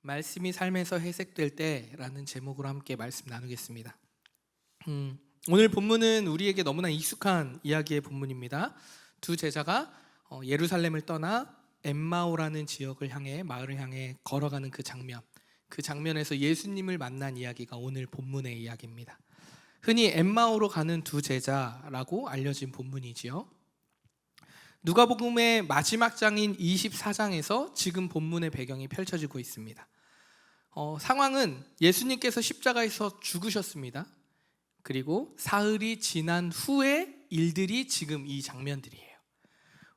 말씀이 삶에서 해석될 때라는 제목으로 함께 말씀 나누겠습니다. 오늘 본문은 우리에게 너무나 익숙한 이야기의 본문입니다. 두 제자가 예루살렘을 떠나 엠마오라는 지역을 향해 마을을 향해 걸어가는 그 장면에서 예수님을 만난 이야기가 오늘 본문의 이야기입니다. 흔히 엠마오로 가는 두 제자라고 알려진 본문이지요. 누가복음의 마지막 장인 24장에서 지금 본문의 배경이 펼쳐지고 있습니다. 상황은 예수님께서 십자가에서 죽으셨습니다. 그리고 사흘이 지난 후의 일들이 지금 이 장면들이에요.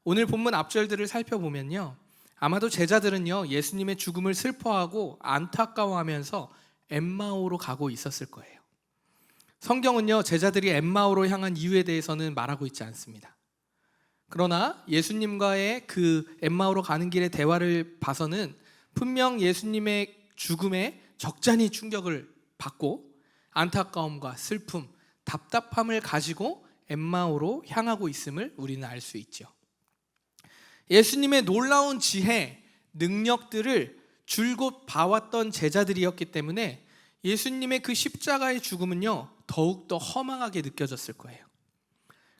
오늘 본문 앞절들을 살펴보면요, 아마도 제자들은요 예수님의 죽음을 슬퍼하고 안타까워하면서 엠마오로 가고 있었을 거예요. 성경은요 제자들이 엠마오로 향한 이유에 대해서는 말하고 있지 않습니다. 그러나 예수님과의 그 엠마오로 가는 길의 대화를 봐서는 분명 예수님의 죽음에 적잖이 충격을 받고 안타까움과 슬픔, 답답함을 가지고 엠마오로 향하고 있음을 우리는 알 수 있죠. 예수님의 놀라운 지혜, 능력들을 줄곧 봐왔던 제자들이었기 때문에 예수님의 그 십자가의 죽음은요 더욱더 허망하게 느껴졌을 거예요.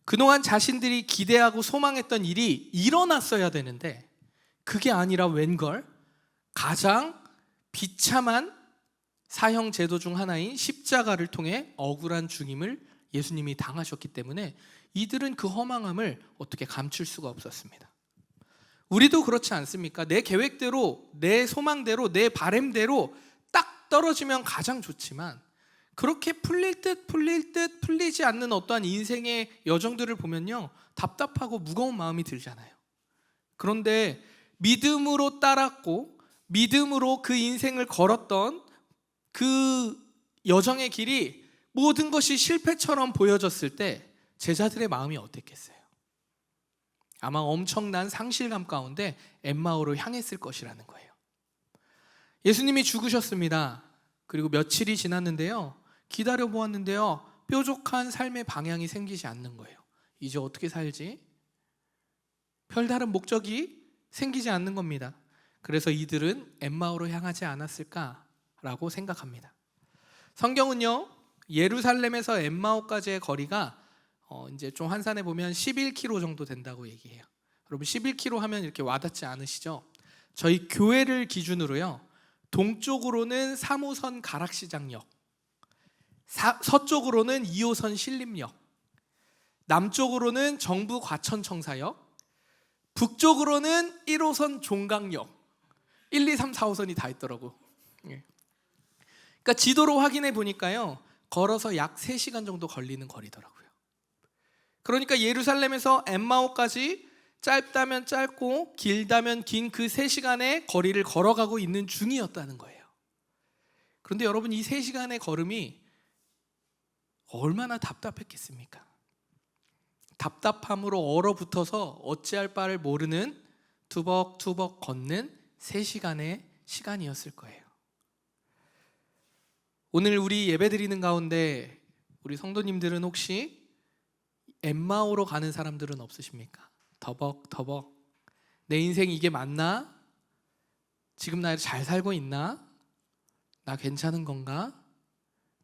그동안 자신들이 기대하고 소망했던 일이 일어났어야 되는데 그게 아니라 웬걸 가장 비참한 사형 제도 중 하나인 십자가를 통해 억울한 죽임을 예수님이 당하셨기 때문에 이들은 그 허망함을 어떻게 감출 수가 없었습니다. 우리도 그렇지 않습니까? 내 계획대로, 내 소망대로, 내 바램대로 딱 떨어지면 가장 좋지만 그렇게 풀릴 듯 풀리지 않는 어떠한 인생의 여정들을 보면요 답답하고 무거운 마음이 들잖아요. 그런데 믿음으로 따랐고 믿음으로 그 인생을 걸었던 그 여정의 길이 모든 것이 실패처럼 보여졌을 때 제자들의 마음이 어땠겠어요? 아마 엄청난 상실감 가운데 엠마오로 향했을 것이라는 거예요. 예수님이 죽으셨습니다. 그리고 며칠이 지났는데요 기다려 보았는데요 뾰족한 삶의 방향이 생기지 않는 거예요. 이제 어떻게 살지? 별다른 목적이 생기지 않는 겁니다. 그래서 이들은 엠마오로 향하지 않았을까라고 생각합니다. 성경은요 예루살렘에서 엠마오까지의 거리가 이제 좀 환산해 보면 11km 정도 된다고 얘기해요. 여러분 11km 하면 이렇게 와닿지 않으시죠? 저희 교회를 기준으로요 동쪽으로는 3호선 가락시장역, 서쪽으로는 2호선 신림역, 남쪽으로는 정부 과천청사역, 북쪽으로는 1호선 종강역, 1, 2, 3, 4호선이 다 있더라고. 그러니까 지도로 확인해 보니까요 걸어서 약 3시간 정도 걸리는 거리더라고요. 그러니까 예루살렘에서 엠마오까지 짧다면 짧고 길다면 긴 그 3시간의 거리를 걸어가고 있는 중이었다는 거예요. 그런데 여러분 이 3시간의 걸음이 얼마나 답답했겠습니까? 답답함으로 얼어붙어서 어찌할 바를 모르는 투벅투벅 걷는 3시간의 시간이었을 거예요. 오늘 우리 예배드리는 가운데 우리 성도님들은 혹시 엠마오로 가는 사람들은 없으십니까? 더벅더벅 내 인생 이게 맞나? 지금 나 잘 살고 있나? 나 괜찮은 건가?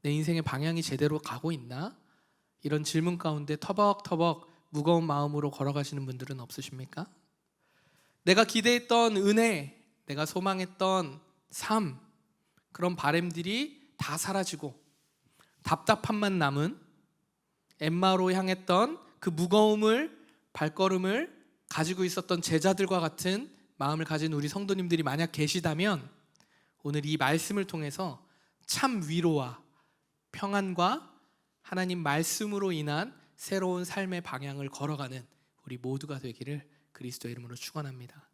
내 인생의 방향이 제대로 가고 있나? 이런 질문 가운데 터벅터벅 무거운 마음으로 걸어가시는 분들은 없으십니까? 내가 기대했던 은혜, 내가 소망했던 삶, 그런 바램들이 다 사라지고 답답함만 남은 엠마오로 향했던 그 무거움을 발걸음을 가지고 있었던 제자들과 같은 마음을 가진 우리 성도님들이 만약 계시다면 오늘 이 말씀을 통해서 참 위로와 평안과 하나님 말씀으로 인한 새로운 삶의 방향을 걸어가는 우리 모두가 되기를 그리스도의 이름으로 축원합니다.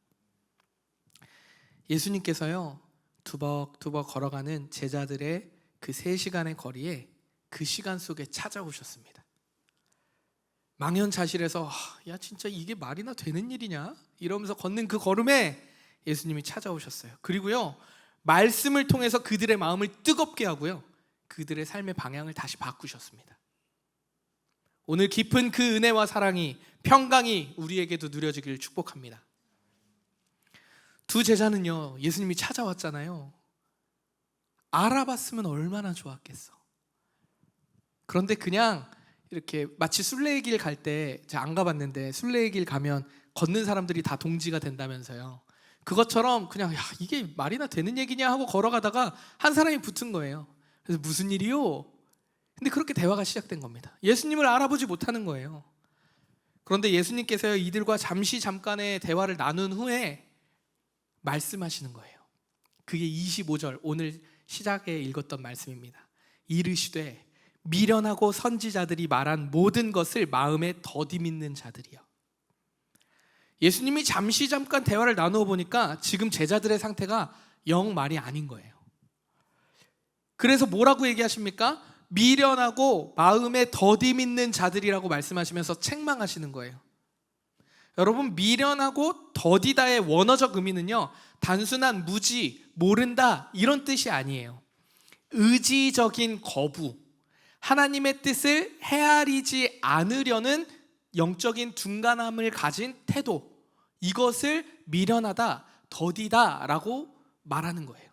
예수님께서요 두벅두벅 걸어가는 제자들의 그 3시간의 거리에 그 시간 속에 찾아오셨습니다. 망연자실해서 야 진짜 이게 말이나 되는 일이냐? 이러면서 걷는 그 걸음에 예수님이 찾아오셨어요. 그리고요 말씀을 통해서 그들의 마음을 뜨겁게 하고요 그들의 삶의 방향을 다시 바꾸셨습니다. 오늘 깊은 그 은혜와 사랑이 평강이 우리에게도 누려지기를 축복합니다. 두 제자는요 예수님이 찾아왔잖아요. 알아봤으면 얼마나 좋았겠어. 그런데 그냥 이렇게 마치 순례길 갈 때, 제가 안 가봤는데 순례길 가면 걷는 사람들이 다 동지가 된다면서요. 그것처럼 그냥 야, 이게 말이나 되는 얘기냐 하고 걸어가다가 한 사람이 붙은 거예요. 그래서 무슨 일이요? 근데 그렇게 대화가 시작된 겁니다. 예수님을 알아보지 못하는 거예요. 그런데 예수님께서 이들과 잠깐의 대화를 나눈 후에 말씀하시는 거예요. 그게 25절, 오늘 시작에 읽었던 말씀입니다. 이르시되 미련하고 선지자들이 말한 모든 것을 마음에 더디 믿는 자들이여. 예수님이 잠깐 대화를 나누어 보니까 지금 제자들의 상태가 영 말이 아닌 거예요. 그래서 뭐라고 얘기하십니까? 미련하고 마음에 더디 믿는 자들이라고 말씀하시면서 책망하시는 거예요. 여러분, 미련하고 더디다의 원어적 의미는요, 단순한 무지, 모른다 이런 뜻이 아니에요. 의지적인 거부, 하나님의 뜻을 헤아리지 않으려는 영적인 둔감함을 가진 태도, 이것을 미련하다, 더디다라고 말하는 거예요.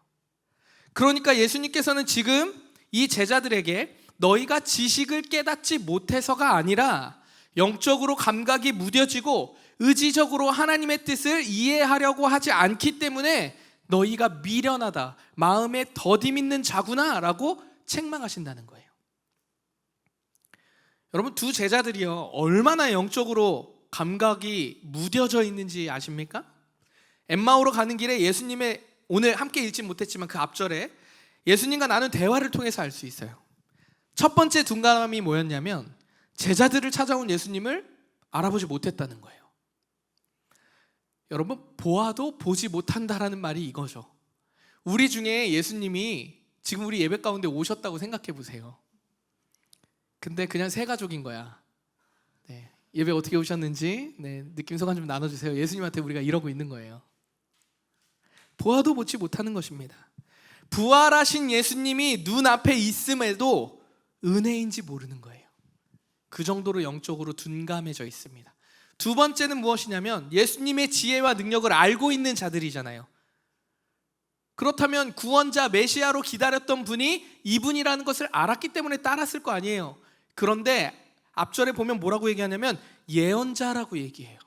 그러니까 예수님께서는 지금 이 제자들에게 너희가 지식을 깨닫지 못해서가 아니라 영적으로 감각이 무뎌지고 의지적으로 하나님의 뜻을 이해하려고 하지 않기 때문에 너희가 미련하다, 마음에 더디 믿는 자구나 라고 책망하신다는 거예요. 여러분, 두 제자들이요, 얼마나 영적으로 감각이 무뎌져 있는지 아십니까? 엠마오로 가는 길에 예수님의, 오늘 함께 읽지 못했지만 그 앞절에 예수님과 나눈 대화를 통해서 알 수 있어요. 첫 번째 둔감함이 뭐였냐면 제자들을 찾아온 예수님을 알아보지 못했다는 거예요. 여러분, 보아도 보지 못한다라는 말이 이거죠. 우리 중에 예수님이 지금 우리 예배 가운데 오셨다고 생각해 보세요. 근데 그냥 새 가족인 거야. 네, 예배 어떻게 오셨는지 느낌 소감 좀 나눠주세요. 예수님한테 우리가 이러고 있는 거예요. 보아도 보지 못하는 것입니다. 부활하신 예수님이 눈앞에 있음에도 은혜인지 모르는 거예요. 그 정도로 영적으로 둔감해져 있습니다. 두 번째는 무엇이냐면 예수님의 지혜와 능력을 알고 있는 자들이잖아요. 그렇다면 구원자 메시아로 기다렸던 분이 이분이라는 것을 알았기 때문에 따랐을 거 아니에요. 그런데 앞절에 보면 뭐라고 얘기하냐면 예언자라고 얘기해요.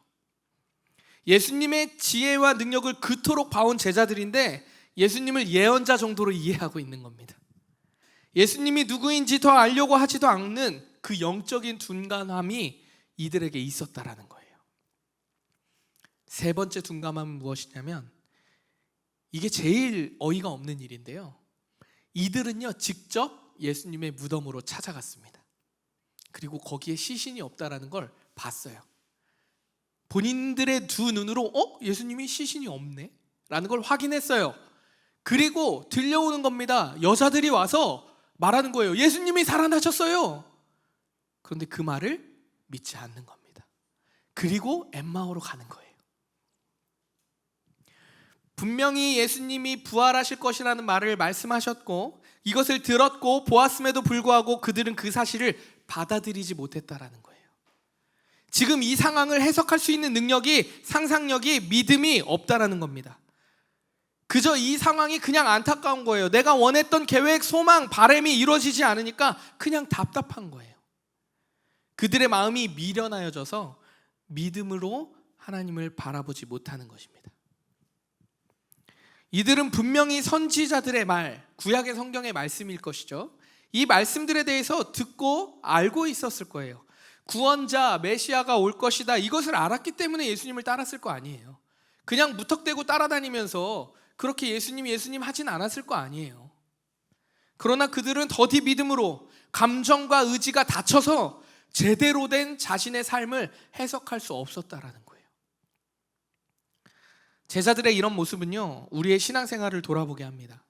예수님의 지혜와 능력을 그토록 봐온 제자들인데 예수님을 예언자 정도로 이해하고 있는 겁니다. 예수님이 누구인지 더 알려고 하지도 않는 그 영적인 둔감함이 이들에게 있었다라는 거예요. 세 번째 둔감함은 무엇이냐면 이게 제일 어이가 없는 일인데요, 이들은요 직접 예수님의 무덤으로 찾아갔습니다. 그리고 거기에 시신이 없다라는 걸 봤어요. 본인들의 두 눈으로 예수님이 시신이 없네? 라는 걸 확인했어요. 그리고 들려오는 겁니다. 여자들이 와서 말하는 거예요. 예수님이 살아나셨어요. 그런데 그 말을 믿지 않는 겁니다. 그리고 엠마오로 가는 거예요. 분명히 예수님이 부활하실 것이라는 말을 말씀하셨고 이것을 들었고 보았음에도 불구하고 그들은 그 사실을 받아들이지 못했다라는 거예요. 지금 이 상황을 해석할 수 있는 능력이, 상상력이, 믿음이 없다라는 겁니다. 그저 이 상황이 그냥 안타까운 거예요. 내가 원했던 계획, 소망, 바람이 이루어지지 않으니까 그냥 답답한 거예요. 그들의 마음이 미련하여져서 믿음으로 하나님을 바라보지 못하는 것입니다. 이들은 분명히 선지자들의 말, 구약의 성경의 말씀일 것이죠. 이 말씀들에 대해서 듣고 알고 있었을 거예요. 구원자, 메시아가 올 것이다, 이것을 알았기 때문에 예수님을 따랐을 거 아니에요. 그냥 무턱대고 따라다니면서 그렇게 예수님 하진 않았을 거 아니에요. 그러나 그들은 더디 믿음으로 감정과 의지가 닫혀서 제대로 된 자신의 삶을 해석할 수 없었다라는 거예요. 제자들의 이런 모습은요, 우리의 신앙생활을 돌아보게 합니다.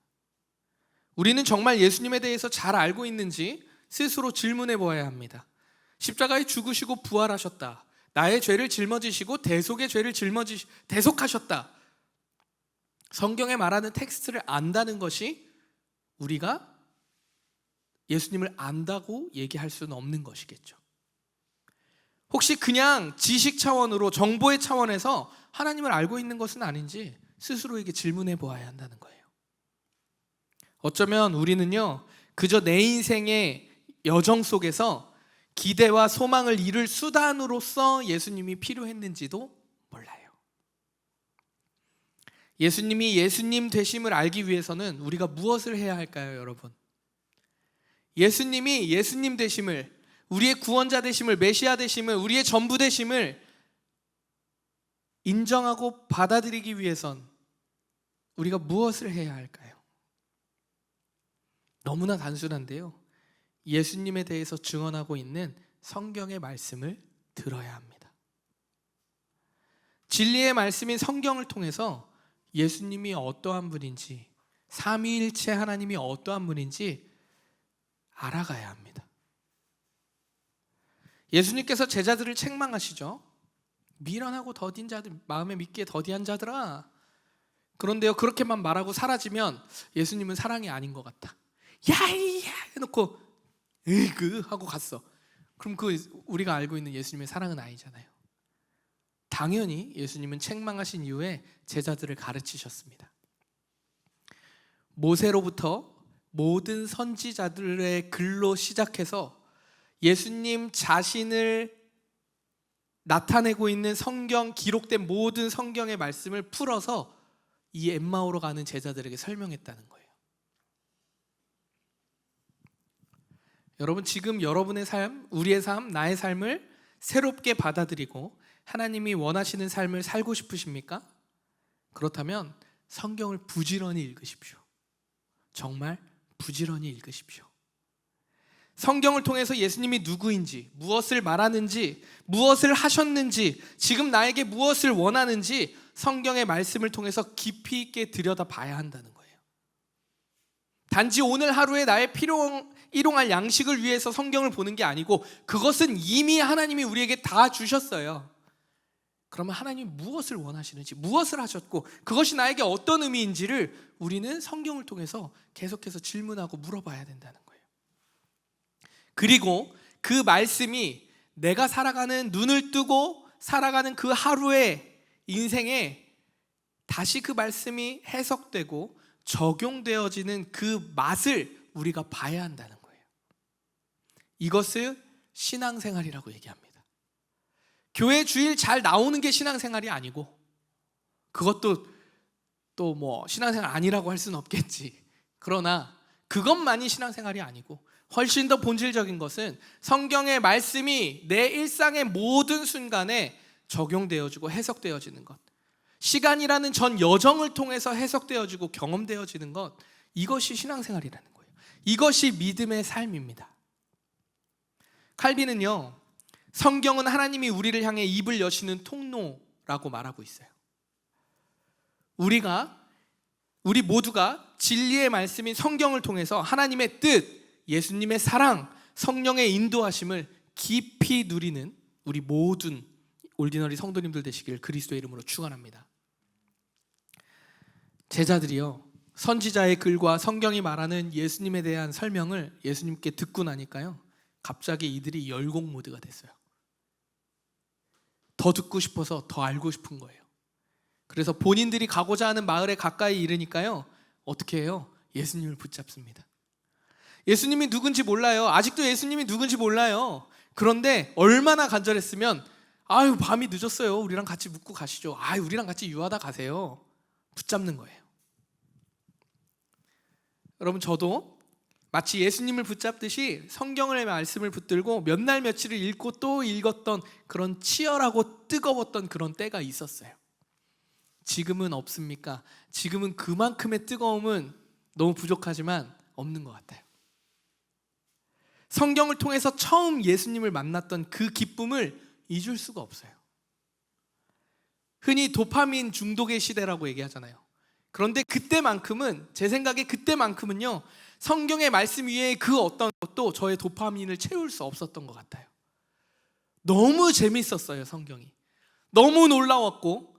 우리는 정말 예수님에 대해서 잘 알고 있는지 스스로 질문해 보아야 합니다. 십자가에 죽으시고 부활하셨다, 나의 죄를 짊어지시고 대속의 죄를 대속하셨다, 성경에 말하는 텍스트를 안다는 것이 우리가 예수님을 안다고 얘기할 수는 없는 것이겠죠. 혹시 그냥 지식 차원으로, 정보의 차원에서 하나님을 알고 있는 것은 아닌지 스스로에게 질문해 보아야 한다는 거예요. 어쩌면 우리는요, 그저 내 인생의 여정 속에서 기대와 소망을 이룰 수단으로서 예수님이 필요했는지도 몰라요. 예수님이 예수님 되심을 알기 위해서는 우리가 무엇을 해야 할까요, 여러분? 예수님이 예수님 되심을, 우리의 구원자 되심을, 메시아 되심을, 우리의 전부 되심을 인정하고 받아들이기 위해선 우리가 무엇을 해야 할까요? 너무나 단순한데요, 예수님에 대해서 증언하고 있는 성경의 말씀을 들어야 합니다. 진리의 말씀인 성경을 통해서 예수님이 어떠한 분인지, 삼위일체 하나님이 어떠한 분인지 알아가야 합니다. 예수님께서 제자들을 책망하시죠. 미련하고 더딘 자들, 마음에 믿기에 더디한 자들아. 그런데요, 그렇게만 말하고 사라지면 예수님은 사랑이 아닌 것 같다. 야이야 해놓고 으그 하고 갔어. 그럼 우리가 알고 있는 예수님의 사랑은 아니잖아요. 당연히 예수님은 책망하신 이후에 제자들을 가르치셨습니다. 모세로부터 모든 선지자들의 글로 시작해서 예수님 자신을 나타내고 있는 성경, 기록된 모든 성경의 말씀을 풀어서 이 엠마오로 가는 제자들에게 설명했다는 거예요. 여러분, 지금 여러분의 삶, 우리의 삶, 나의 삶을 새롭게 받아들이고 하나님이 원하시는 삶을 살고 싶으십니까? 그렇다면 성경을 부지런히 읽으십시오. 정말 부지런히 읽으십시오. 성경을 통해서 예수님이 누구인지, 무엇을 말하는지, 무엇을 하셨는지, 지금 나에게 무엇을 원하는지 성경의 말씀을 통해서 깊이 있게 들여다봐야 한다는 거예요. 단지 오늘 하루에 나의 일용할 양식을 위해서 성경을 보는 게 아니고, 그것은 이미 하나님이 우리에게 다 주셨어요. 그러면 하나님이 무엇을 원하시는지, 무엇을 하셨고 그것이 나에게 어떤 의미인지를 우리는 성경을 통해서 계속해서 질문하고 물어봐야 된다는 거예요. 그리고 그 말씀이 내가 살아가는, 눈을 뜨고 살아가는 그 하루의 인생에 다시 그 말씀이 해석되고 적용되어지는 그 맛을 우리가 봐야 한다는 거예요. 이것을 신앙생활이라고 얘기합니다. 교회 주일 잘 나오는 게 신앙생활이 아니고, 그것도 또 뭐 신앙생활 아니라고 할 수는 없겠지. 그러나 그것만이 신앙생활이 아니고 훨씬 더 본질적인 것은 성경의 말씀이 내 일상의 모든 순간에 적용되어지고 해석되어지는 것, 시간이라는 전 여정을 통해서 해석되어지고 경험되어지는 것, 이것이 신앙생활이라는 거예요. 이것이 믿음의 삶입니다. 칼빈은요, 성경은 하나님이 우리를 향해 입을 여시는 통로라고 말하고 있어요. 우리 모두가 진리의 말씀인 성경을 통해서 하나님의 뜻, 예수님의 사랑, 성령의 인도하심을 깊이 누리는 우리 모든 올디너리 성도님들 되시길 그리스도의 이름으로 축원합니다. 제자들이요, 선지자의 글과 성경이 말하는 예수님에 대한 설명을 예수님께 듣고 나니까요, 갑자기 이들이 열공 모드가 됐어요. 더 듣고 싶어서 더 알고 싶은 거예요. 그래서 본인들이 가고자 하는 마을에 가까이 이르니까요, 어떻게 해요? 예수님을 붙잡습니다. 예수님이 누군지 몰라요. 아직도 예수님이 누군지 몰라요. 그런데 얼마나 간절했으면, 아유 밤이 늦었어요, 우리랑 같이 묵고 가시죠. 아유 우리랑 같이 유하다 가세요. 붙잡는 거예요. 여러분, 저도 마치 예수님을 붙잡듯이 성경의 말씀을 붙들고 몇 날 며칠을 읽고 또 읽었던 그런 치열하고 뜨거웠던 그런 때가 있었어요. 지금은 없습니까? 지금은 그만큼의 뜨거움은 너무 부족하지만 없는 것 같아요. 성경을 통해서 처음 예수님을 만났던 그 기쁨을 잊을 수가 없어요. 흔히 도파민 중독의 시대라고 얘기하잖아요. 그런데 그때만큼은, 제 생각에 그때만큼은요, 성경의 말씀 위에 그 어떤 것도 저의 도파민을 채울 수 없었던 것 같아요. 너무 재밌었어요. 성경이 너무 놀라웠고,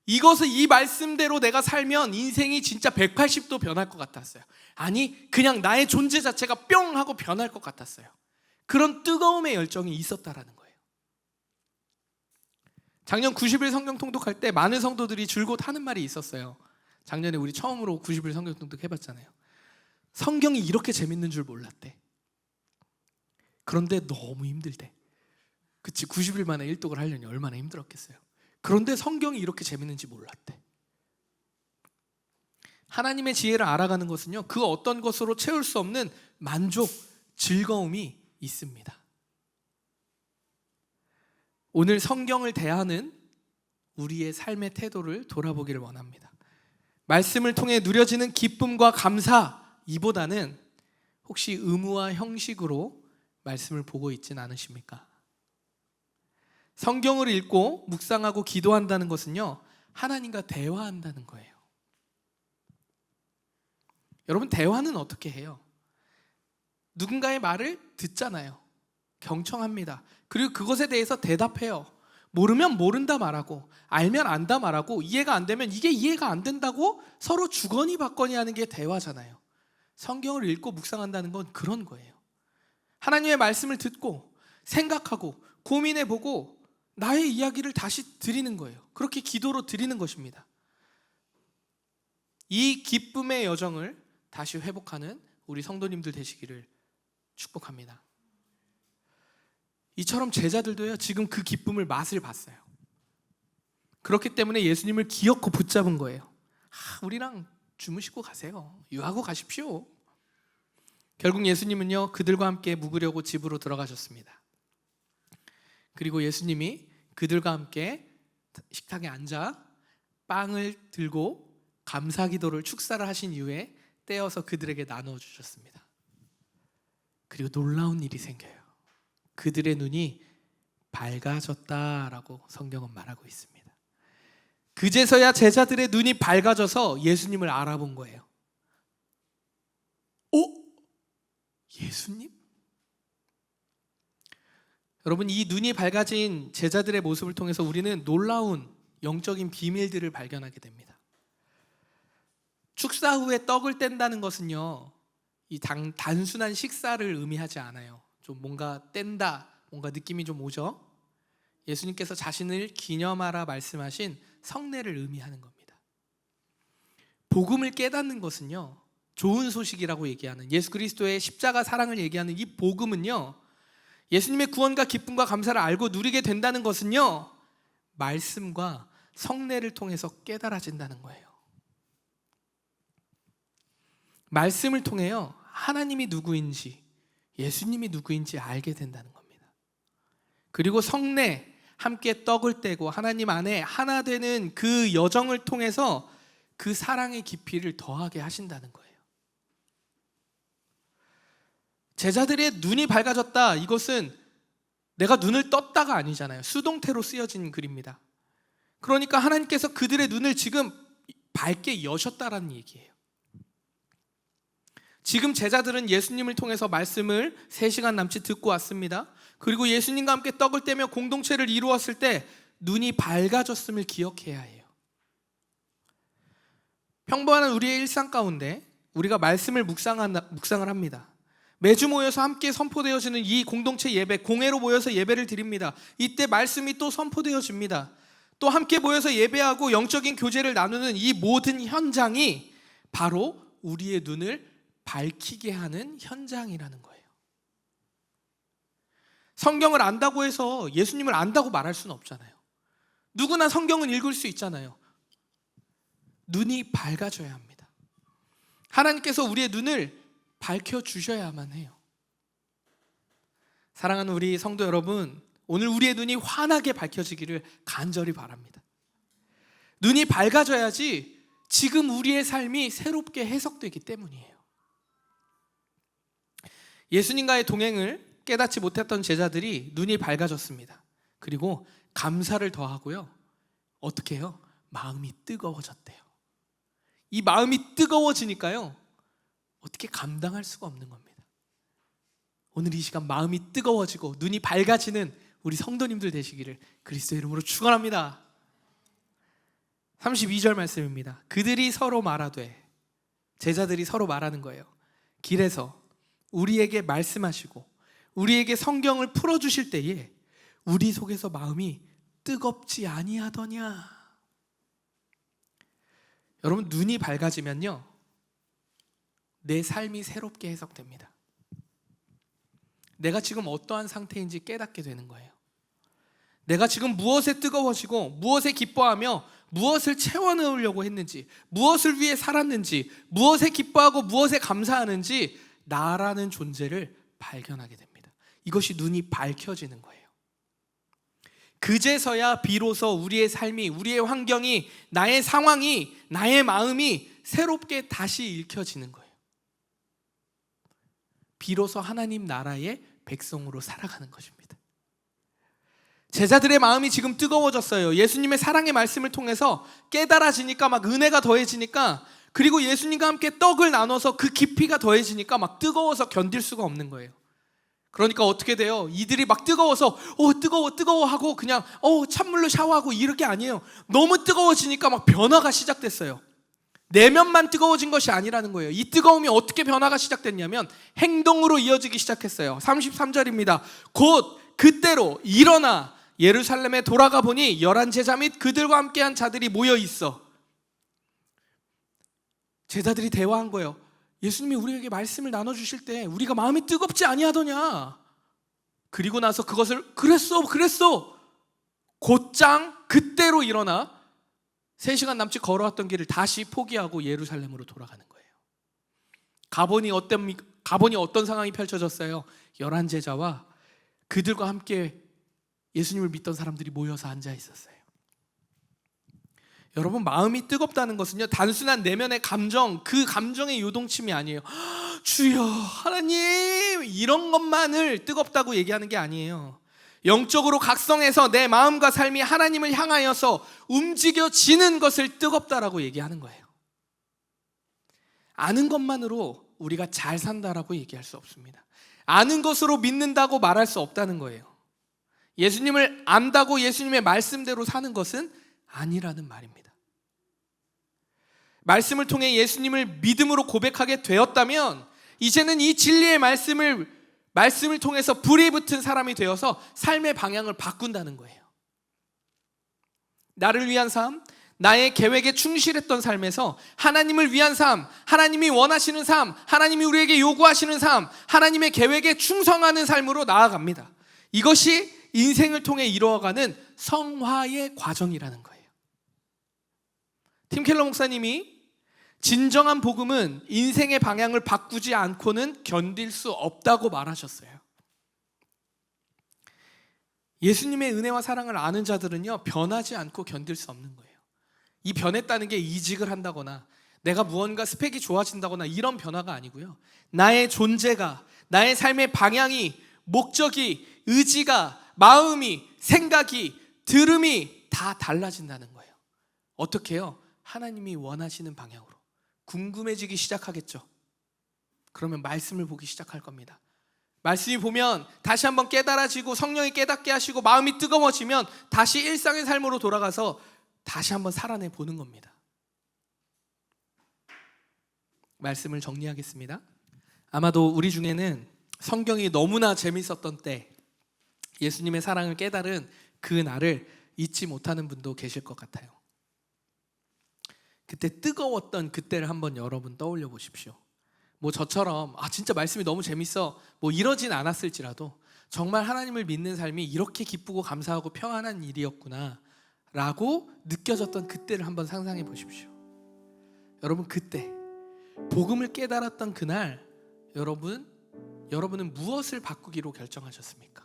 이것을 이 말씀대로 내가 살면 인생이 진짜 180도 변할 것 같았어요. 아니, 그냥 나의 존재 자체가 뿅 하고 변할 것 같았어요. 그런 뜨거움의 열정이 있었다라는 거예요. 작년 90일 성경 통독할 때 많은 성도들이 줄곧 하는 말이 있었어요. 작년에 우리 처음으로 90일 성경 통독 해봤잖아요. 성경이 이렇게 재밌는 줄 몰랐대. 그런데 너무 힘들대. 그치, 90일 만에 일독을 하려니 얼마나 힘들었겠어요. 그런데 성경이 이렇게 재밌는지 몰랐대. 하나님의 지혜를 알아가는 것은요, 그 어떤 것으로 채울 수 없는 만족, 즐거움이 있습니다. 오늘 성경을 대하는 우리의 삶의 태도를 돌아보기를 원합니다. 말씀을 통해 누려지는 기쁨과 감사, 이보다는 혹시 의무와 형식으로 말씀을 보고 있진 않으십니까? 성경을 읽고 묵상하고 기도한다는 것은요, 하나님과 대화한다는 거예요. 여러분, 대화는 어떻게 해요? 누군가의 말을 듣잖아요. 경청합니다. 그리고 그것에 대해서 대답해요. 모르면 모른다 말하고, 알면 안다 말하고, 이해가 안 되면 이게 이해가 안 된다고 서로 주거니 받거니 하는 게 대화잖아요. 성경을 읽고 묵상한다는 건 그런 거예요. 하나님의 말씀을 듣고 생각하고 고민해보고 나의 이야기를 다시 드리는 거예요. 그렇게 기도로 드리는 것입니다. 이 기쁨의 여정을 다시 회복하는 우리 성도님들 되시기를 축복합니다. 이처럼 제자들도요, 지금 그 기쁨을 맛을 봤어요. 그렇기 때문에 예수님을 기어코 붙잡은 거예요. 우리랑 주무시고 가세요. 유하고 가십시오. 결국 예수님은요, 그들과 함께 묵으려고 집으로 들어가셨습니다. 그리고 예수님이 그들과 함께 식탁에 앉아 빵을 들고 감사기도를 축사를 하신 이후에 떼어서 그들에게 나누어 주셨습니다. 그리고 놀라운 일이 생겨요. 그들의 눈이 밝아졌다라고 성경은 말하고 있습니다. 그제서야 제자들의 눈이 밝아져서 예수님을 알아본 거예요. 예수님? 여러분, 이 눈이 밝아진 제자들의 모습을 통해서 우리는 놀라운 영적인 비밀들을 발견하게 됩니다. 축사 후에 떡을 뗀다는 것은요, 이 단순한 식사를 의미하지 않아요. 좀 뭔가 뗀다, 뭔가 느낌이 좀 오죠? 예수님께서 자신을 기념하라 말씀하신 성례를 의미하는 겁니다. 복음을 깨닫는 것은요, 좋은 소식이라고 얘기하는, 예수 그리스도의 십자가 사랑을 얘기하는 이 복음은요, 예수님의 구원과 기쁨과 감사를 알고 누리게 된다는 것은요, 말씀과 성례를 통해서 깨달아진다는 거예요. 말씀을 통해요, 하나님이 누구인지, 예수님이 누구인지 알게 된다는 겁니다. 그리고 성례, 함께 떡을 떼고 하나님 안에 하나 되는 그 여정을 통해서 그 사랑의 깊이를 더하게 하신다는 거예요. 제자들의 눈이 밝아졌다, 이것은 내가 눈을 떴다가 아니잖아요. 수동태로 쓰여진 글입니다. 그러니까 하나님께서 그들의 눈을 지금 밝게 여셨다라는 얘기예요. 지금 제자들은 예수님을 통해서 말씀을 3시간 남짓 듣고 왔습니다. 그리고 예수님과 함께 떡을 떼며 공동체를 이루었을 때 눈이 밝아졌음을 기억해야 해요. 평범한 우리의 일상 가운데 우리가 말씀을 묵상을 합니다. 매주 모여서 함께 선포되어지는 이 공동체 예배, 공회로 모여서 예배를 드립니다. 이때 말씀이 또 선포되어집니다. 또 함께 모여서 예배하고 영적인 교제를 나누는 이 모든 현장이 바로 우리의 눈을 밝히게 하는 현장이라는 거예요. 성경을 안다고 해서 예수님을 안다고 말할 수는 없잖아요. 누구나 성경은 읽을 수 있잖아요. 눈이 밝아져야 합니다. 하나님께서 우리의 눈을 밝혀주셔야만 해요. 사랑하는 우리 성도 여러분, 오늘 우리의 눈이 환하게 밝혀지기를 간절히 바랍니다. 눈이 밝아져야지 지금 우리의 삶이 새롭게 해석되기 때문이에요. 예수님과의 동행을 깨닫지 못했던 제자들이 눈이 밝아졌습니다. 그리고 감사를 더하고요, 어떻게 해요? 마음이 뜨거워졌대요. 이 마음이 뜨거워지니까요, 어떻게 감당할 수가 없는 겁니다. 오늘 이 시간 마음이 뜨거워지고 눈이 밝아지는 우리 성도님들 되시기를 그리스도의 이름으로 축원합니다. 32절 말씀입니다. 그들이 서로 말하되, 제자들이 서로 말하는 거예요. 길에서 우리에게 말씀하시고 우리에게 성경을 풀어주실 때에 우리 속에서 마음이 뜨겁지 아니하더냐. 여러분, 눈이 밝아지면요, 내 삶이 새롭게 해석됩니다. 내가 지금 어떠한 상태인지 깨닫게 되는 거예요. 내가 지금 무엇에 뜨거워지고 무엇에 기뻐하며 무엇을 채워넣으려고 했는지, 무엇을 위해 살았는지, 무엇에 기뻐하고 무엇에 감사하는지 나라는 존재를 발견하게 됩니다. 이것이 눈이 밝혀지는 거예요. 그제서야 비로소 우리의 삶이, 우리의 환경이, 나의 상황이, 나의 마음이 새롭게 다시 읽혀지는 거예요. 비로소 하나님 나라의 백성으로 살아가는 것입니다. 제자들의 마음이 지금 뜨거워졌어요. 예수님의 사랑의 말씀을 통해서 깨달아지니까 막 은혜가 더해지니까, 그리고 예수님과 함께 떡을 나눠서 그 깊이가 더해지니까 막 뜨거워서 견딜 수가 없는 거예요. 그러니까 어떻게 돼요? 이들이 막 뜨거워서 뜨거워 하고 그냥 찬물로 샤워하고 이럴 게 아니에요. 너무 뜨거워지니까 막 변화가 시작됐어요. 내면만 뜨거워진 것이 아니라는 거예요. 이 뜨거움이 어떻게 변화가 시작됐냐면 행동으로 이어지기 시작했어요. 33절입니다. 곧 그때로 일어나 예루살렘에 돌아가 보니 11 제자 및 그들과 함께한 자들이 모여 있어. 제자들이 대화한 거예요. 예수님이 우리에게 말씀을 나눠주실 때 우리가 마음이 뜨겁지 아니하더냐. 그리고 나서 그것을 그랬어 곧장 그때로 일어나 3시간 남짓 걸어왔던 길을 다시 포기하고 예루살렘으로 돌아가는 거예요. 가보니 어떤 상황이 펼쳐졌어요? 11 제자와 그들과 함께 예수님을 믿던 사람들이 모여서 앉아 있었어요. 여러분, 마음이 뜨겁다는 것은요, 단순한 내면의 감정, 그 감정의 요동침이 아니에요. 주여, 하나님, 이런 것만을 뜨겁다고 얘기하는 게 아니에요. 영적으로 각성해서 내 마음과 삶이 하나님을 향하여서 움직여지는 것을 뜨겁다라고 얘기하는 거예요. 아는 것만으로 우리가 잘 산다라고 얘기할 수 없습니다. 아는 것으로 믿는다고 말할 수 없다는 거예요. 예수님을 안다고 예수님의 말씀대로 사는 것은 아니라는 말입니다. 말씀을 통해 예수님을 믿음으로 고백하게 되었다면 이제는 이 진리의 말씀을 통해서 불이 붙은 사람이 되어서 삶의 방향을 바꾼다는 거예요. 나를 위한 삶, 나의 계획에 충실했던 삶에서 하나님을 위한 삶, 하나님이 원하시는 삶, 하나님이 우리에게 요구하시는 삶, 하나님의 계획에 충성하는 삶으로 나아갑니다. 이것이 인생을 통해 이루어가는 성화의 과정이라는 거예요. 팀 켈러 목사님이 진정한 복음은 인생의 방향을 바꾸지 않고는 견딜 수 없다고 말하셨어요. 예수님의 은혜와 사랑을 아는 자들은요, 변하지 않고 견딜 수 없는 거예요. 이 변했다는 게 이직을 한다거나 내가 무언가 스펙이 좋아진다거나 이런 변화가 아니고요, 나의 존재가, 나의 삶의 방향이, 목적이, 의지가, 마음이, 생각이, 들음이 다 달라진다는 거예요. 어떻게 해요? 하나님이 원하시는 방향으로 궁금해지기 시작하겠죠. 그러면 말씀을 보기 시작할 겁니다. 말씀이 보면 다시 한번 깨달아지고 성령이 깨닫게 하시고 마음이 뜨거워지면 다시 일상의 삶으로 돌아가서 다시 한번 살아내 보는 겁니다. 말씀을 정리하겠습니다. 아마도 우리 중에는 성경이 너무나 재밌었던 때, 예수님의 사랑을 깨달은 그 날을 잊지 못하는 분도 계실 것 같아요. 그때 뜨거웠던 그때를 한번 여러분 떠올려 보십시오. 뭐 저처럼 진짜 말씀이 너무 재밌어 뭐 이러진 않았을지라도 정말 하나님을 믿는 삶이 이렇게 기쁘고 감사하고 평안한 일이었구나 라고 느껴졌던 그때를 한번 상상해 보십시오. 여러분, 그때 복음을 깨달았던 그날 여러분은 무엇을 바꾸기로 결정하셨습니까?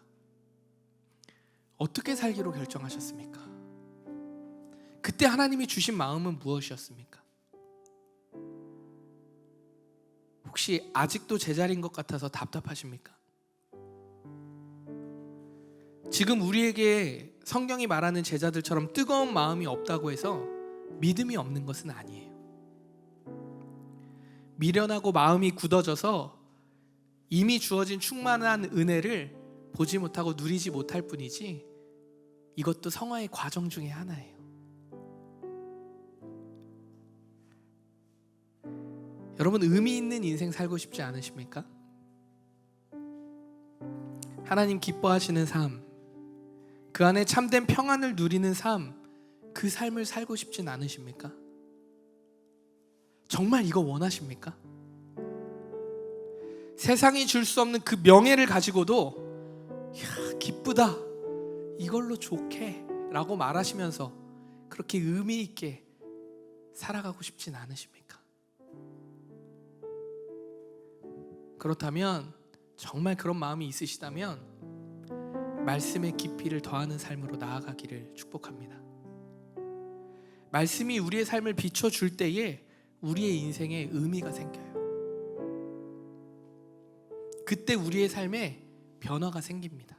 어떻게 살기로 결정하셨습니까? 그때 하나님이 주신 마음은 무엇이었습니까? 혹시 아직도 제자리인 것 같아서 답답하십니까? 지금 우리에게 성경이 말하는 제자들처럼 뜨거운 마음이 없다고 해서 믿음이 없는 것은 아니에요. 미련하고 마음이 굳어져서 이미 주어진 충만한 은혜를 보지 못하고 누리지 못할 뿐이지, 이것도 성화의 과정 중에 하나예요. 여러분, 의미 있는 인생 살고 싶지 않으십니까? 하나님 기뻐하시는 삶, 그 안에 참된 평안을 누리는 삶, 그 삶을 살고 싶진 않으십니까? 정말 이거 원하십니까? 세상이 줄 수 없는 그 명예를 가지고도 야, 기쁘다, 이걸로 좋게 라고 말하시면서 그렇게 의미 있게 살아가고 싶진 않으십니까? 그렇다면, 정말 그런 마음이 있으시다면 말씀의 깊이를 더하는 삶으로 나아가기를 축복합니다. 말씀이 우리의 삶을 비춰줄 때에 우리의 인생에 의미가 생겨요. 그때 우리의 삶에 변화가 생깁니다.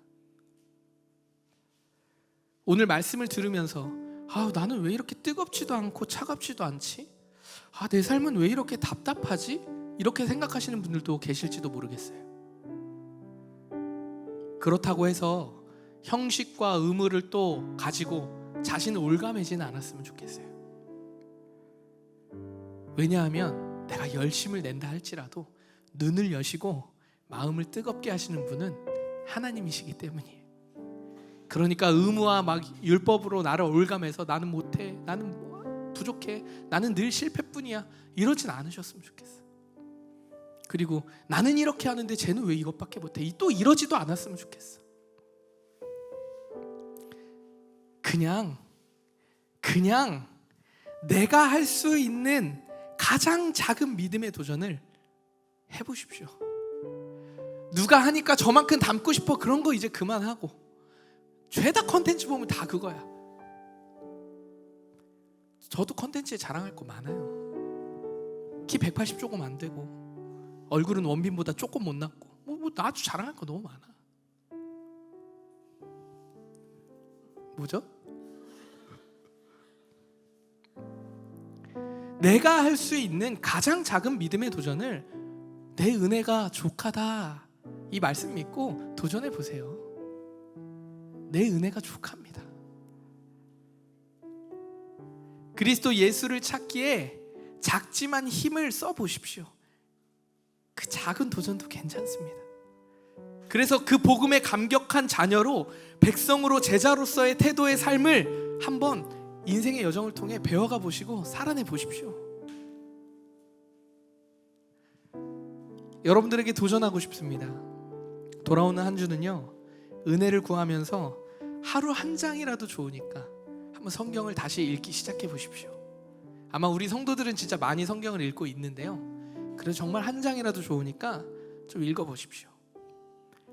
오늘 말씀을 들으면서 나는 왜 이렇게 뜨겁지도 않고 차갑지도 않지? 내 삶은 왜 이렇게 답답하지? 이렇게 생각하시는 분들도 계실지도 모르겠어요. 그렇다고 해서 형식과 의무를 또 가지고 자신을 올가매지는 않았으면 좋겠어요. 왜냐하면 내가 열심을 낸다 할지라도 눈을 여시고 마음을 뜨겁게 하시는 분은 하나님이시기 때문이에요. 그러니까 의무와 막 율법으로 나를 올가매서 나는 못해, 나는 부족해, 나는 늘 실패뿐이야, 이러진 않으셨으면 좋겠어요. 그리고 나는 이렇게 하는데 쟤는 왜 이것밖에 못해, 또 이러지도 않았으면 좋겠어. 그냥 내가 할 수 있는 가장 작은 믿음의 도전을 해보십시오. 누가 하니까 저만큼 닮고 싶어, 그런 거 이제 그만하고, 죄다 컨텐츠 보면 다 그거야. 저도 컨텐츠에 자랑할 거 많아요. 키 180 조금 안 되고 얼굴은 원빈보다 조금 못났고 나도 자랑할 거 너무 많아. 뭐죠? 내가 할 수 있는 가장 작은 믿음의 도전을 내 은혜가 족하다, 이 말씀 믿고 도전해 보세요. 내 은혜가 족합니다. 그리스도 예수를 찾기에 작지만 힘을 써 보십시오. 그 작은 도전도 괜찮습니다. 그래서 그 복음에 감격한 자녀로, 백성으로, 제자로서의 태도의 삶을 한번 인생의 여정을 통해 배워가 보시고 살아내 보십시오. 여러분들에게 도전하고 싶습니다. 돌아오는 한 주는요, 은혜를 구하면서 하루 한 장이라도 좋으니까 한번 성경을 다시 읽기 시작해 보십시오. 아마 우리 성도들은 진짜 많이 성경을 읽고 있는데요, 그래서 정말 한 장이라도 좋으니까 좀 읽어보십시오.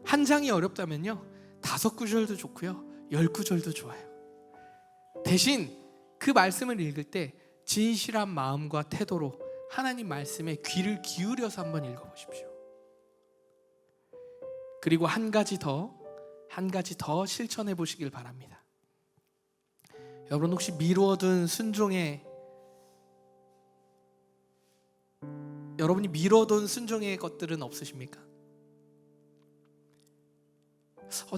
한 장이 어렵다면요, 5구절도 좋고요, 10구절도 좋아요. 대신 그 말씀을 읽을 때 진실한 마음과 태도로 하나님 말씀에 귀를 기울여서 한번 읽어보십시오. 그리고 한 가지 더 실천해 보시길 바랍니다. 여러분, 혹시 여러분이 미뤄둔 순종의 것들은 없으십니까?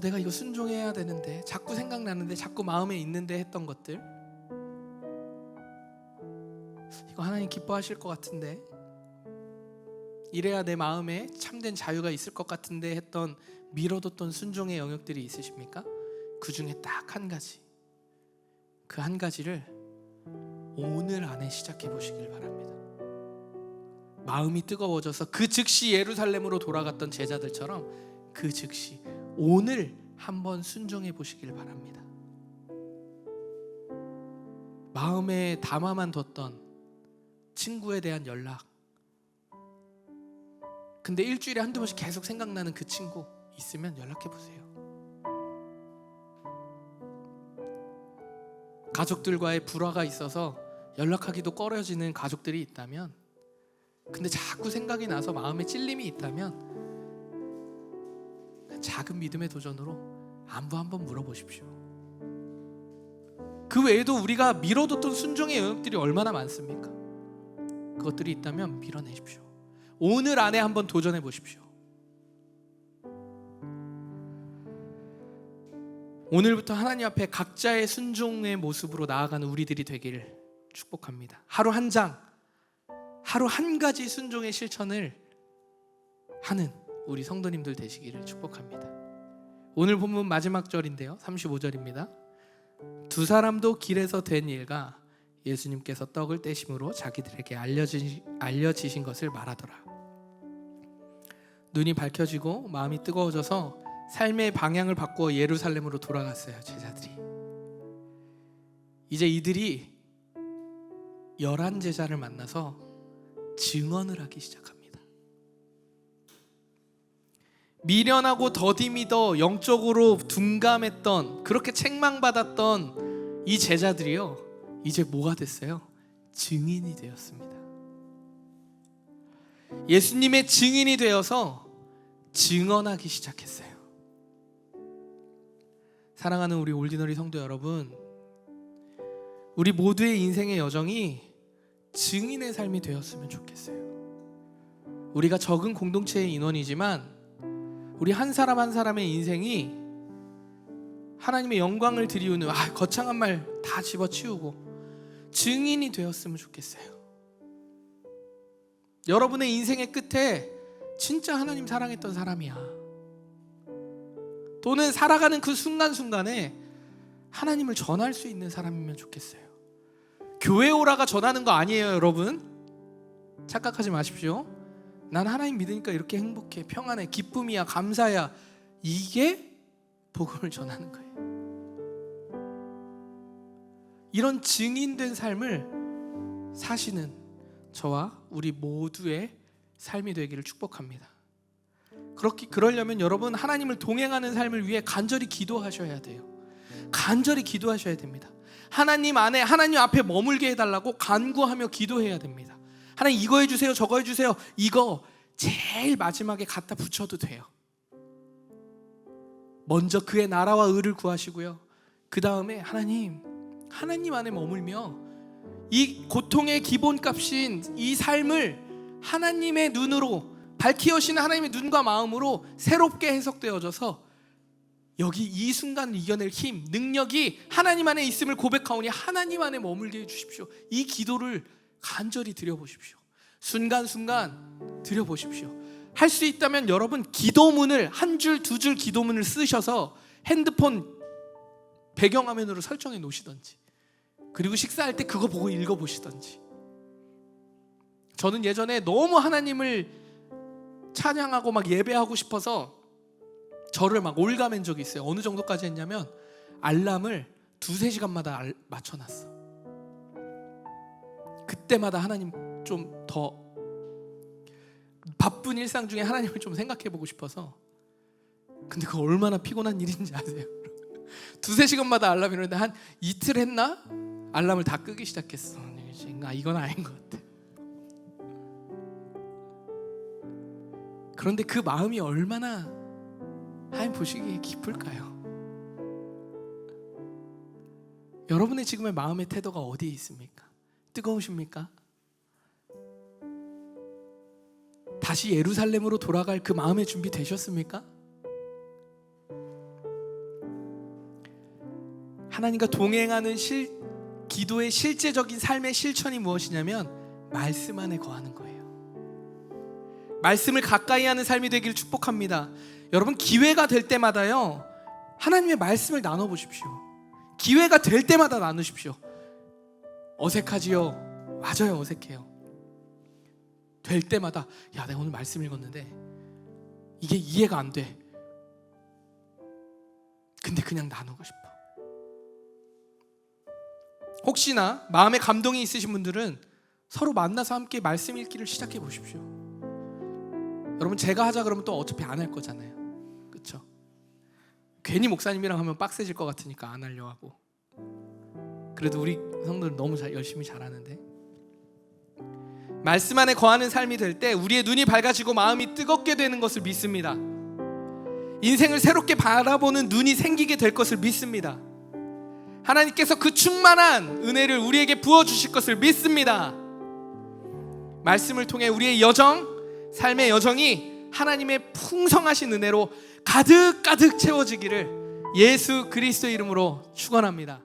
내가 이거 순종해야 되는데, 자꾸 생각나는데, 자꾸 마음에 있는데 했던 것들, 이거 하나님 기뻐하실 것 같은데, 이래야 내 마음에 참된 자유가 있을 것 같은데 했던 미뤄뒀던 순종의 영역들이 있으십니까? 그 중에 딱 한 가지, 그 한 가지를 오늘 안에 시작해 보시길 바랍니다. 마음이 뜨거워져서 그 즉시 예루살렘으로 돌아갔던 제자들처럼 그 즉시 오늘 한번 순종해 보시길 바랍니다. 마음에 담아만 뒀던 친구에 대한 연락, 근데 일주일에 한두 번씩 계속 생각나는 그 친구 있으면 연락해 보세요. 가족들과의 불화가 있어서 연락하기도 꺼려지는 가족들이 있다면, 근데 자꾸 생각이 나서 마음에 찔림이 있다면, 작은 믿음의 도전으로 안부 한번 물어보십시오. 그 외에도 우리가 미뤄뒀던 순종의 영역들이 얼마나 많습니까? 그것들이 있다면 밀어내십시오. 오늘 안에 한번 도전해 보십시오. 오늘부터 하나님 앞에 각자의 순종의 모습으로 나아가는 우리들이 되기를 축복합니다. 하루 한 장, 하루 한 가지 순종의 실천을 하는 우리 성도님들 되시기를 축복합니다. 오늘 본문 마지막 절인데요, 35절입니다. 두 사람도 길에서 된 일과 예수님께서 떡을 떼심으로 자기들에게 알려지신 것을 말하더라. 눈이 밝혀지고 마음이 뜨거워져서 삶의 방향을 바꾸어 예루살렘으로 돌아갔어요. 제자들이. 이제 이들이 11 제자를 만나서 증언을 하기 시작합니다. 미련하고 더디 믿어 영적으로 둔감했던, 그렇게 책망받았던 이 제자들이요, 이제 뭐가 됐어요? 증인이 되었습니다. 예수님의 증인이 되어서 증언하기 시작했어요. 사랑하는 우리 올디너리 성도 여러분, 우리 모두의 인생의 여정이 증인의 삶이 되었으면 좋겠어요. 우리가 적은 공동체의 인원이지만 우리 한 사람 한 사람의 인생이 하나님의 영광을 드리우는 거창한 말 다 집어치우고 증인이 되었으면 좋겠어요. 여러분의 인생의 끝에 진짜 하나님 사랑했던 사람이야, 또는 살아가는 그 순간순간에 하나님을 전할 수 있는 사람이면 좋겠어요. 교회 오라가 전하는 거 아니에요, 여러분. 착각하지 마십시오. 난 하나님 믿으니까 이렇게 행복해, 평안해, 기쁨이야, 감사야, 이게 복음을 전하는 거예요. 이런 증인된 삶을 사시는 저와 우리 모두의 삶이 되기를 축복합니다. 그러려면 여러분, 하나님을 동행하는 삶을 위해 간절히 기도하셔야 돼요. 간절히 기도하셔야 됩니다. 하나님 안에, 하나님 앞에 머물게 해달라고 간구하며 기도해야 됩니다. 하나님 이거 해주세요, 저거 해주세요. 이거 제일 마지막에 갖다 붙여도 돼요. 먼저 그의 나라와 의를 구하시고요, 그 다음에 하나님 안에 머물며 이 고통의 기본값인 이 삶을 하나님의 눈으로, 밝히 여시는 하나님의 눈과 마음으로 새롭게 해석되어져서 여기 이 순간을 이겨낼 힘, 능력이 하나님 안에 있음을 고백하오니 하나님 안에 머물게 해주십시오. 이 기도를 간절히 드려보십시오. 순간순간 드려보십시오. 할 수 있다면 여러분, 기도문을 한 줄, 두 줄 기도문을 쓰셔서 핸드폰 배경화면으로 설정해 놓으시던지, 그리고 식사할 때 그거 보고 읽어보시던지. 저는 예전에 너무 하나님을 찬양하고 막 예배하고 싶어서 저를 막 올가맨 적이 있어요. 어느 정도까지 했냐면 알람을 2-3시간마다 맞춰놨어. 그때마다 하나님 좀 더 바쁜 일상 중에 하나님을 좀 생각해보고 싶어서. 근데 그거 얼마나 피곤한 일인지 아세요? 2-3시간마다 알람이 이러는데 한 이틀 했나? 알람을 다 끄기 시작했어. 이건 아닌 것 같아. 그런데 그 마음이 얼마나 하나님 보시기에 기쁠까요? 여러분의 지금의 마음의 태도가 어디에 있습니까? 뜨거우십니까? 다시 예루살렘으로 돌아갈 그 마음의 준비 되셨습니까? 하나님과 동행하는 기도의 실제적인 삶의 실천이 무엇이냐면 말씀 안에 거하는 거예요. 말씀을 가까이 하는 삶이 되기를 축복합니다. 여러분, 기회가 될 때마다요, 하나님의 말씀을 나눠보십시오. 기회가 될 때마다 나누십시오. 어색하지요? 맞아요, 어색해요. 될 때마다 내가 오늘 말씀 읽었는데 이게 이해가 안 돼. 근데 그냥 나누고 싶어. 혹시나 마음에 감동이 있으신 분들은 서로 만나서 함께 말씀 읽기를 시작해 보십시오. 여러분, 제가 하자 그러면 또 어차피 안 할 거잖아요, 그렇죠? 괜히 목사님이랑 하면 빡세질 것 같으니까 안 하려고 하고. 그래도 우리 성도들 너무 열심히 잘하는데, 말씀 안에 거하는 삶이 될 때 우리의 눈이 밝아지고 마음이 뜨겁게 되는 것을 믿습니다. 인생을 새롭게 바라보는 눈이 생기게 될 것을 믿습니다. 하나님께서 그 충만한 은혜를 우리에게 부어주실 것을 믿습니다. 말씀을 통해 우리의 여정, 삶의 여정이 하나님의 풍성하신 은혜로 가득 채워지기를 예수 그리스도의 이름으로 축원합니다.